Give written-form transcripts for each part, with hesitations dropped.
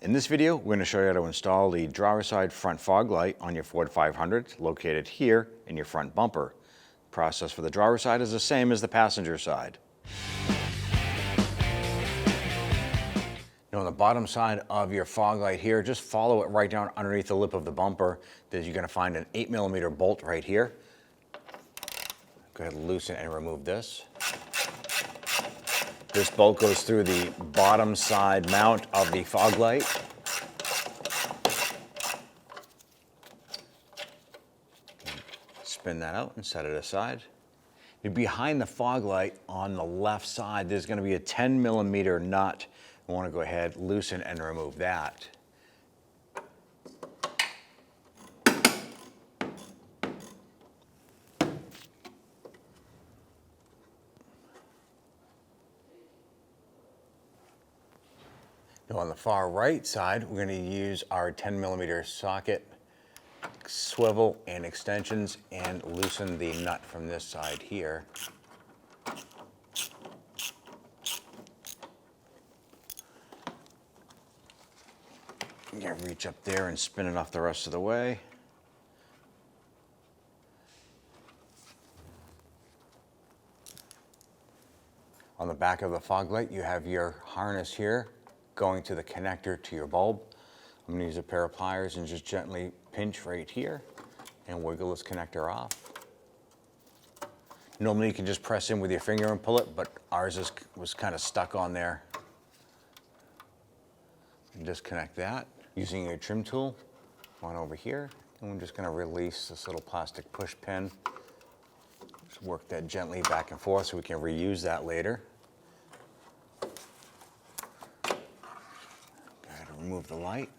In this video, we're going to show you how to install the driver's side front fog light on your Ford 500 located here in your front bumper. The process for the driver's side is the same as the passenger side. Now on the bottom side of your fog light here, just follow it right down underneath the lip of the bumper. You're going to find an 8mm bolt right here. Go ahead and loosen and remove this. This bolt goes through the bottom side mount of the fog light. Spin that out and set it aside. Behind the fog light on the left side, there's going to be a 10mm nut. I want to go ahead, loosen and remove that. Now on the far right side, we're going to use our 10mm socket, swivel and extensions, and loosen the nut from this side here. You can reach up there and spin it off the rest of the way. On the back of the fog light, you have your harness here going to the connector to your bulb. I'm going to use a pair of pliers and just gently pinch right here and wiggle this connector off. Normally you can just press in with your finger and pull it, but ours was kind of stuck on there. And disconnect that using your trim tool. On over here, and we're just going to release this little plastic push pin. Just work that gently back and forth so we can reuse that later. Remove the light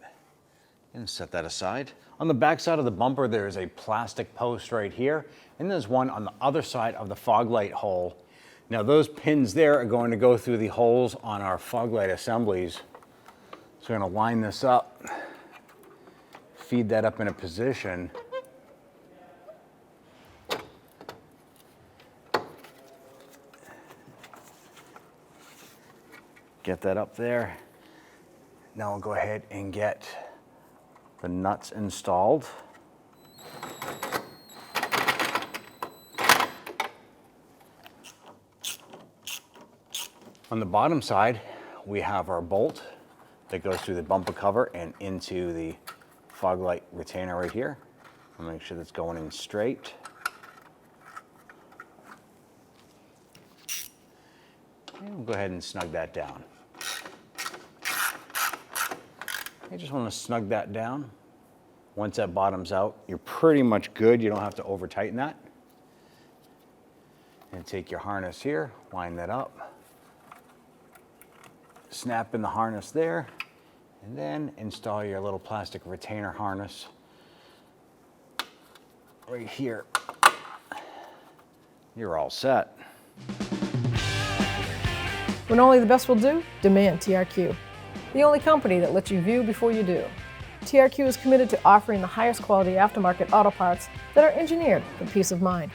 and set that aside. On the back side of the bumper, there is a plastic post right here, and there's one on the other side of the fog light hole. Now those pins there are going to go through the holes on our fog light assemblies. So we're going to line this up, feed that up in a position. Get that up there. Now we'll go ahead and get the nuts installed. On the bottom side, we have our bolt that goes through the bumper cover and into the fog light retainer right here. I'll make sure that's going in straight. And we'll go ahead and snug that down. You just want to snug that down. Once that bottoms out, you're pretty much good. You don't have to over tighten that. And take your harness here, line that up. Snap in the harness there, and then install your little plastic retainer harness right here. You're all set. When only the best will do, demand TRQ. The only company that lets you view before you do. TRQ is committed to offering the highest quality aftermarket auto parts that are engineered for peace of mind.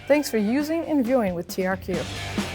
Thanks for using and viewing with TRQ.